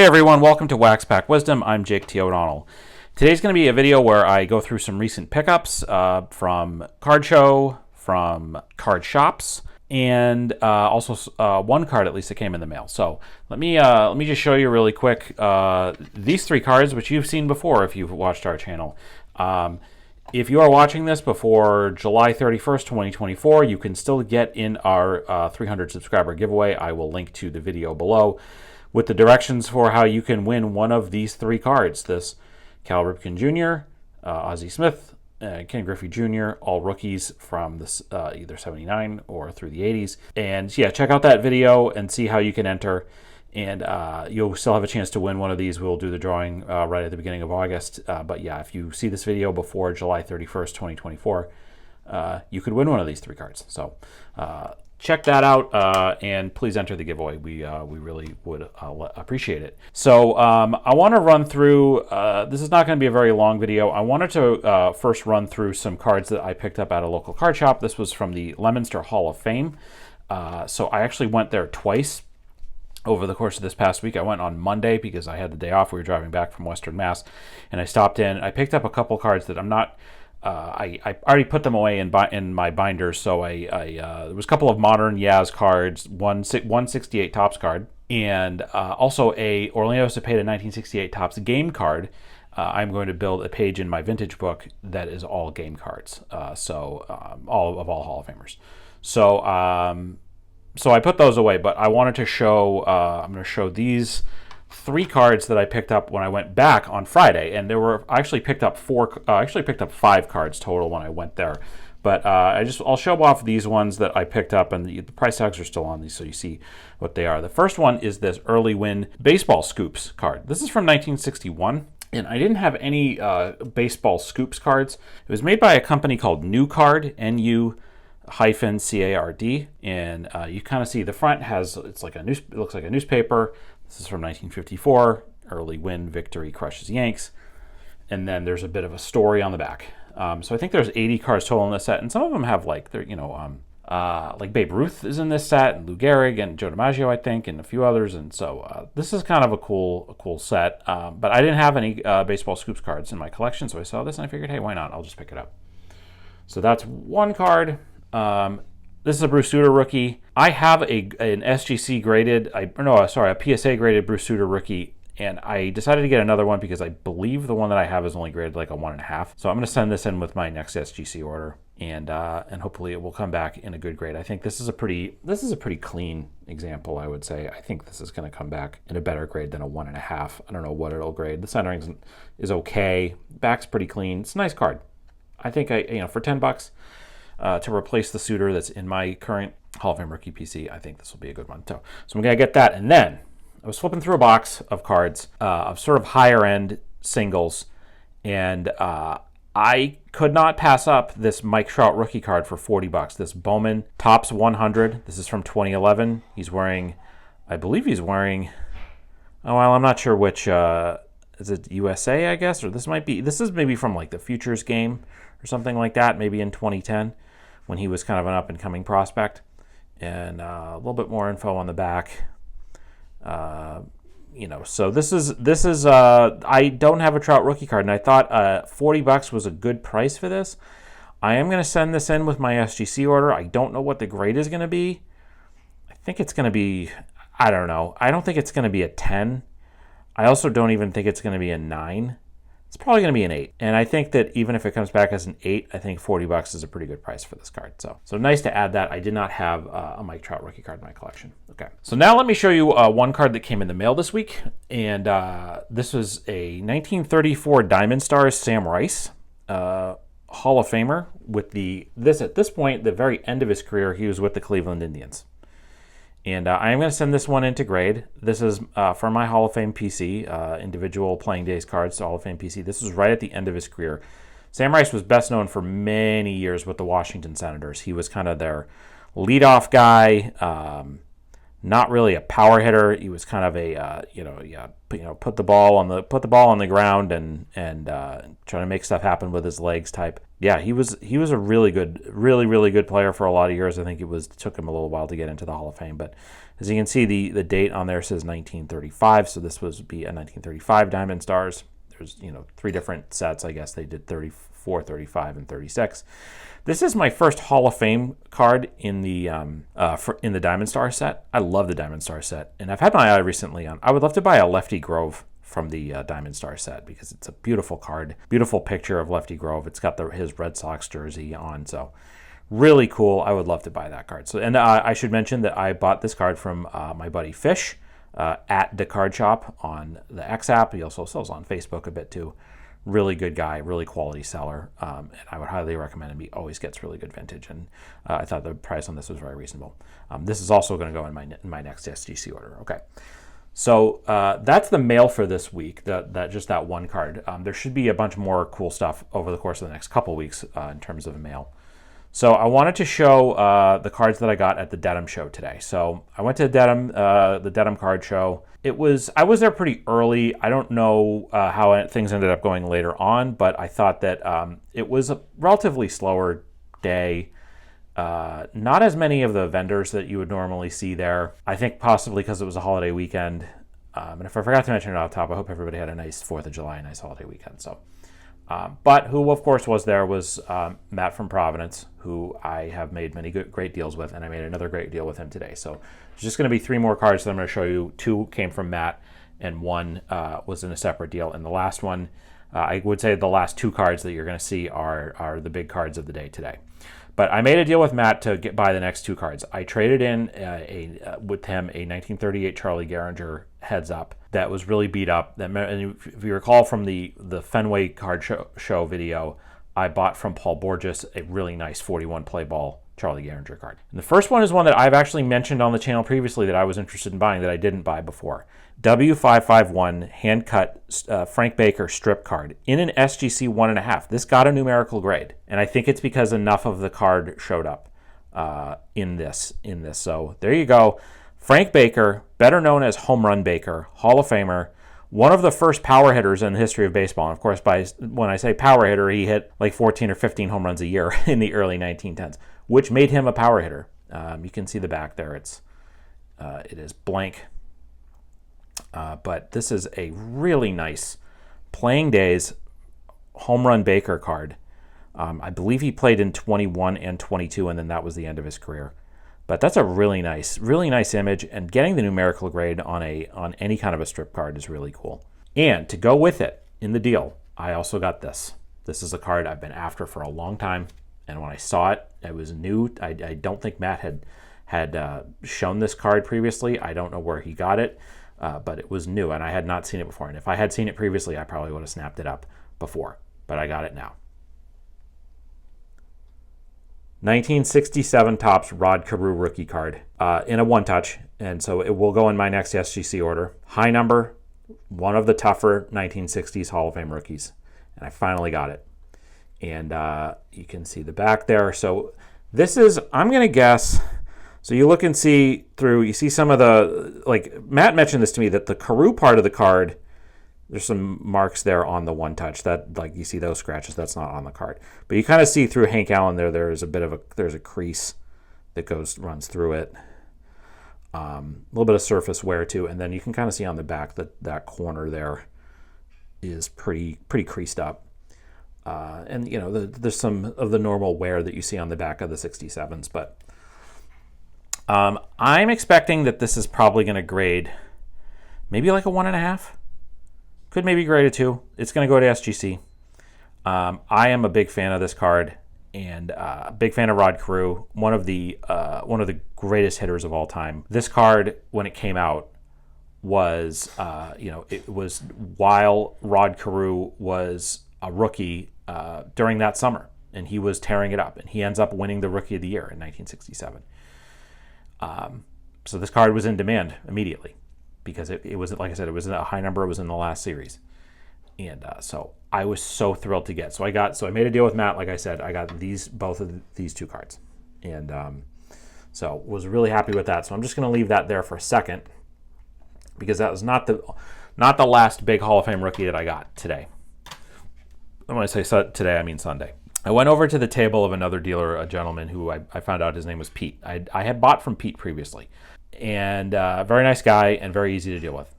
Hey everyone, welcome to Wax Pack Wisdom. I'm Jake T. O'Donnell. Today's going to be a video where I go through some recent pickups from Card Show, from card shops, and also one card at least that came in the mail. So let me just show you really quick these three cards, which you've seen before if you've watched our channel. If you are watching this before July 31st, 2024, you can still get in our 300 subscriber giveaway. I will link to the video below with the directions for how you can win one of these three cards. This Cal Ripken Jr., Ozzie Smith, Ken Griffey Jr., all rookies from this either 79 or through the 80s. And yeah, check out that video and see how you can enter. And you'll still have a chance to win one of these. We'll do the drawing right at the beginning of August. But yeah, if you see this video before July 31st, 2024, you could win one of these three cards. So check that out and please enter the giveaway. We really would appreciate it. So I want to run through, this is not going to be a very long video. I wanted to first run through some cards that I picked up at a local card shop. This was from the Leominster Hall of Fame. So I actually went there twice over the course of this past week. I went on Monday because I had the day off. We were driving back from Western Mass, and I stopped in. I picked up a couple cards that I'm not, I already put them away in my binders, so there was a couple of modern Yaz cards, one 168 Topps card, and also a Orlando Cepeda 1968 Topps game card. I'm going to build a page in my vintage book that is all game cards, all Hall of Famers. So I put those away, but I wanted to show, I'm going to show these three cards that I picked up when I went back on Friday, and I actually picked up five cards total when I went there. But I'll show off these ones that I picked up, and the price tags are still on these, so you see what they are. The first one is this Early Win Baseball Scoops card. This is from 1961. And I didn't have any baseball scoops cards. It was made by a company called New Card, NU-CARD, and you kind of see the front it looks like a newspaper. This is from 1954. Early Win Victory Crushes Yanks, and then there's a bit of a story on the back. So I think there's 80 cards total in this set, and some of them have like like Babe Ruth is in this set, and Lou Gehrig and Joe DiMaggio, I think, and a few others. And so this is kind of a cool set. But I didn't have any baseball scoops cards in my collection, so I saw this and I figured, hey, why not? I'll just pick it up. So that's one card. This is a Bruce Sutter rookie. I have an SGC graded, a PSA graded Bruce Sutter rookie, and I decided to get another one because I believe the one that I have is only graded like a 1.5. So I'm going to send this in with my next SGC order, and hopefully it will come back in a good grade. I think this is a pretty clean example, I would say. I think this is going to come back in a better grade than a 1.5. I don't know what it'll grade. The centering is okay. Back's pretty clean. It's a nice card. I think for $10. To replace the Sutter that's in my current Hall of Fame rookie PC, I think this will be a good one. So I'm going to get that. And then I was flipping through a box of cards of sort of higher end singles, and I could not pass up this Mike Trout rookie card for $40. This Bowman Topps 100. This is from 2011. I believe he's wearing, I'm not sure which, is it USA, I guess? Or this is maybe from like the Futures game or something like that, maybe in 2010. When he was kind of an up-and-coming prospect. And a little bit more info on the back. So this is I don't have a Trout rookie card, and I thought $40 was a good price for this. I am going to send this in with my SGC order. I don't know what the grade is going to be. I think it's going to be, I don't know. I don't think it's going to be a 10. I also don't even think it's going to be a 9. It's probably going to be an 8. And I think that even if it comes back as an 8, I think $40 is a pretty good price for this card. So nice to add that. I did not have a Mike Trout rookie card in my collection. Okay. So now let me show you one card that came in the mail this week. And this was a 1934 Diamond Stars Sam Rice, Hall of Famer with at this point, the very end of his career, he was with the Cleveland Indians. And I am going to send this one into grade. This is for my Hall of Fame PC, individual playing days cards to Hall of Fame PC. This was right at the end of his career. Sam Rice was best known for many years with the Washington Senators. He was kind of their leadoff guy, not really a power hitter. He was kind of a put the ball on the ground and try to make stuff happen with his legs type yeah, he was a really good, really good player for a lot of years. I think it took him a little while to get into the Hall of Fame, but as you can see, the date on there says 1935, so this would be a 1935 Diamond Stars. There's 3 different sets. I guess they did 34, 35, and 36. This is my first Hall of Fame card in the Diamond Star set. I love the Diamond Star set, and I've had my eye recently on. I would love to buy a Lefty Grove from the Diamond Star set because it's a beautiful card, beautiful picture of Lefty Grove. It's got his Red Sox jersey on, so really cool. I would love to buy that card. So, and I should mention that I bought this card from my buddy Fish at the Card Shop on the X app. He also sells on Facebook a bit too. Really good guy, really quality seller, and I would highly recommend him. He always gets really good vintage, and I thought the price on this was very reasonable. This is also going to go in my next SGC order. Okay, so that's the mail for this week. Just that one card. There should be a bunch more cool stuff over the course of the next couple weeks in terms of mail. So I wanted to show the cards that I got at the Dedham show today. So I went to the Dedham card show. I was there pretty early. I don't know how things ended up going later on, but I thought that it was a relatively slower day. Not as many of the vendors that you would normally see there. I think possibly because it was a holiday weekend. And if I forgot to mention it off top, I hope everybody had a nice 4th of July, nice holiday weekend. So. But who, of course, was there was Matt from Providence, who I have made many great deals with, and I made another great deal with him today. So there's just going to be 3 more cards that I'm going to show you. 2 came from Matt, and 1 was in a separate deal. And the last one, I would say the last 2 cards that you're going to see are the big cards of the day today. But I made a deal with Matt to buy the next 2 cards. I traded in with him a 1938 Charlie Gehringer heads up that was really beat up. And if you recall from the Fenway card show video, I bought from Paul Borges a really nice 41 play ball Charlie Gehringer card. And the first one is one that I've actually mentioned on the channel previously that I was interested in buying that I didn't buy before. W551 hand cut Frank Baker strip card in an SGC 1.5. This got a numerical grade, and I think it's because enough of the card showed up in this. So there you go. Frank Baker, better known as Home Run Baker, Hall of Famer, one of the first power hitters in the history of baseball. And of course, when I say power hitter, he hit like 14 or 15 home runs a year in the early 1910s, which made him a power hitter. You can see the back there. It is blank. But this is a really nice playing days Home Run Baker card. I believe he played in 21 and 22, and then that was the end of his career. But that's a really nice image, and getting the numerical grade on any kind of a strip card is really cool. And to go with it in the deal, I also got this. This is a card I've been after for a long time, and when I saw it, it was new. I don't think Matt had shown this card previously. I don't know where he got it. But it was new, and I had not seen it before. And if I had seen it previously, I probably would have snapped it up before. But I got it now. 1967 Topps Rod Carew rookie card in a one-touch, and so it will go in my next SGC order. High number, one of the tougher 1960s Hall of Fame rookies, and I finally got it. And you can see the back there. So this is, I'm going to guess... So you look and see through, you see some of the, like Matt mentioned this to me, that the Carew part of the card, there's some marks there on the one touch that, like you see those scratches, that's not on the card. But you kind of see through Hank Allen there's a crease that runs through it. A little bit of surface wear too. And then you can kind of see on the back that corner there is pretty creased up. And there's some of the normal wear that you see on the back of the 67s, but I'm expecting that this is probably going to grade maybe like a 1.5. Could maybe grade a 2. It's going to go to SGC. I am a big fan of this card, and a big fan of Rod Carew, one of the greatest hitters of all time. This card, when it came out, was it was while Rod Carew was a rookie during that summer, and he was tearing it up, and he ends up winning the Rookie of the Year in 1967. So this card was in demand immediately because it was, like I said, it was a high number. It was in the last series. And so I was so thrilled to get. So I made a deal with Matt. Like I said, I got both of these 2 cards. And so was really happy with that. So I'm just going to leave that there for a second because that was not the last big Hall of Fame rookie that I got today. When I say today, I mean Sunday. I went over to the table of another dealer, a gentleman who I found out his name was Pete. I had bought from Pete previously, and very nice guy and very easy to deal with.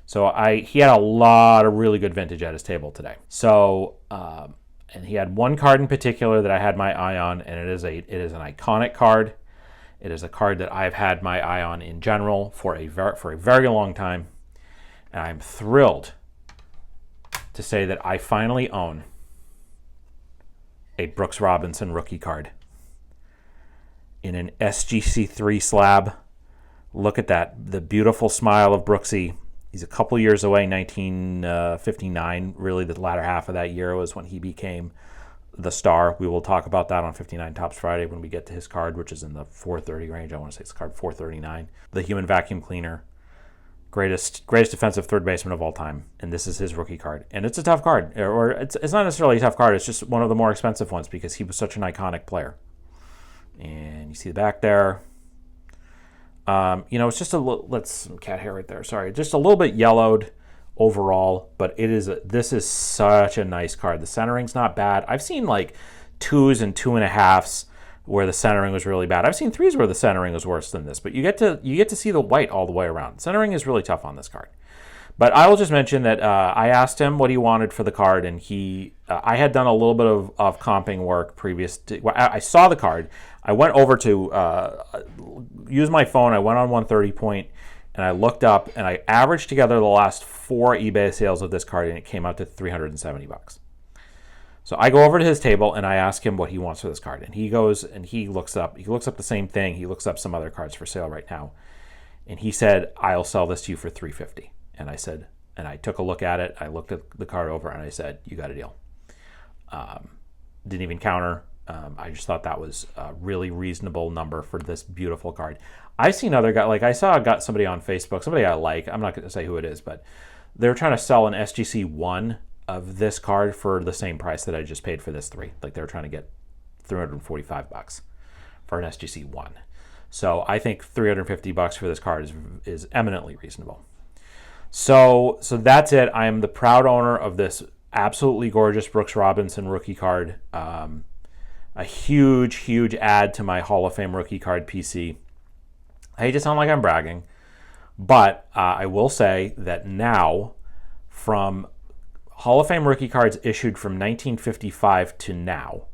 So he had a lot of really good vintage at his table today. So and he had one card in particular that I had my eye on, and it is an iconic card. It is a card that I've had my eye on in general for a very long time, and I'm thrilled to say that I finally own a Brooks Robinson rookie card in an SGC3 slab. Look at that, the beautiful smile of Brooksy. He's a couple years away, 1959. Really, the latter half of that year was when he became the star. We will talk about that on 59 Topps Friday when we get to his card, which is in the 430 range. I want to say it's card 439. The human vacuum cleaner. Greatest defensive third baseman of all time. And this is his rookie card. And it's a tough card. Or it's not necessarily a tough card. It's just one of the more expensive ones because he was such an iconic player. And you see the back there. It's just a little, cat hair right there. Sorry, just a little bit yellowed overall, but this is such a nice card. The centering's not bad. I've seen like 2s and 2.5s where the centering was really bad. I've seen 3s where the centering was worse than this, but you get to see the white all the way around. Centering is really tough on this card. But I will just mention that I asked him what he wanted for the card, and I had done a little bit of comping work previous to. I saw the card. I went over to use my phone. I went on 130 Point, and I looked up, and I averaged together the last 4 eBay sales of this card, and it came out to $370. So I go over to his table, and I ask him what he wants for this card, and he goes and he looks up the same thing. He looks up some other cards for sale right now, and he said, "I'll sell this to you for $350." And I said, and I took a look at it. I looked at the card over, and I said, "You got a deal." Didn't even counter. I just thought that was a really reasonable number for this beautiful card. I've seen other guys, like I got somebody on Facebook, somebody I like. I'm not going to say who it is, but they're trying to sell an SGC1 of this card for the same price that I just paid for this 3. Like they're trying to get $345 for an SGC1. So I think $350 for this card is eminently reasonable. So that's it. I am the proud owner of this absolutely gorgeous Brooks Robinson rookie card. A huge add to my Hall of Fame rookie card PC. I hate to sound like I'm bragging, but I will say that now, from Hall of Fame rookie cards issued from 1955 to now,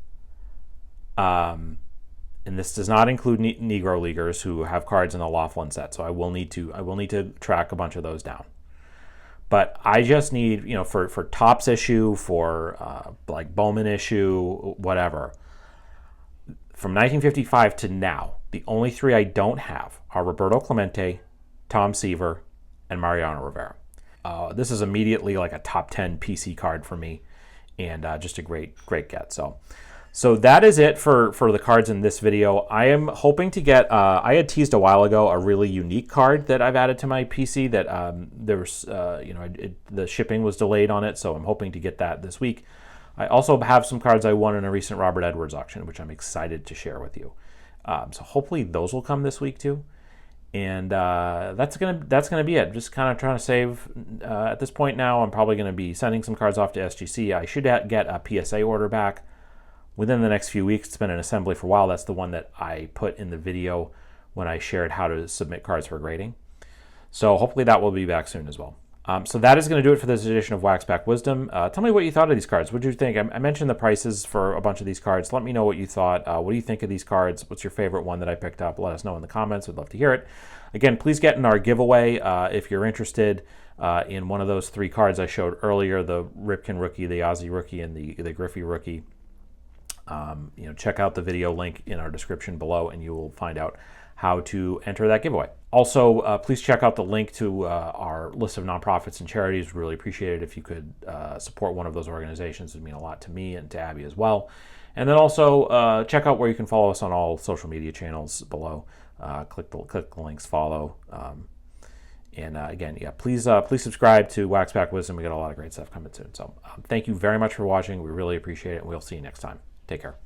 and this does not include Negro Leaguers who have cards in the Laughlin set, so I will need to track a bunch of those down. But I just need, for Topps issue, for like Bowman issue, whatever. From 1955 to now, the only 3 I don't have are Roberto Clemente, Tom Seaver, and Mariano Rivera. This is immediately like a top 10 PC card for me, and just a great get. So that is it for the cards in this video. I am hoping to get, I had teased a while ago a really unique card that I've added to my PC that the shipping was delayed on it, so I'm hoping to get that this week. I also have some cards I won in a recent Robert Edwards auction, which I'm excited to share with you. So hopefully those will come this week too. And that's gonna be it. Just kind of trying to save at this point now. I'm probably going to be sending some cards off to SGC. I should get a PSA order back within the next few weeks. It's been in assembly for a while. That's the one that I put in the video when I shared how to submit cards for grading. So hopefully that will be back soon as well. So that is going to do it for this edition of Wax Pack Wisdom. Tell me what you thought of these cards. What did you think? I mentioned the prices for a bunch of these cards. Let me know what you thought. What do you think of these cards? What's your favorite one that I picked up? Let us know in the comments. We'd love to hear it. Again, please get in our giveaway if you're interested in one of those 3 cards I showed earlier, the Ripken rookie, the Ozzie rookie, and the Griffey rookie. Check out the video link in our description below, and you will find out how to enter that giveaway. Also, please check out the link to our list of nonprofits and charities. Really appreciate it if you could support one of those organizations. It would mean a lot to me and to Abby as well. And then also check out where you can follow us on all social media channels below. Click the links, follow. Again, please subscribe to Wax Pack Wisdom. We got a lot of great stuff coming soon. So thank you very much for watching. We really appreciate it, and we'll see you next time. Take care.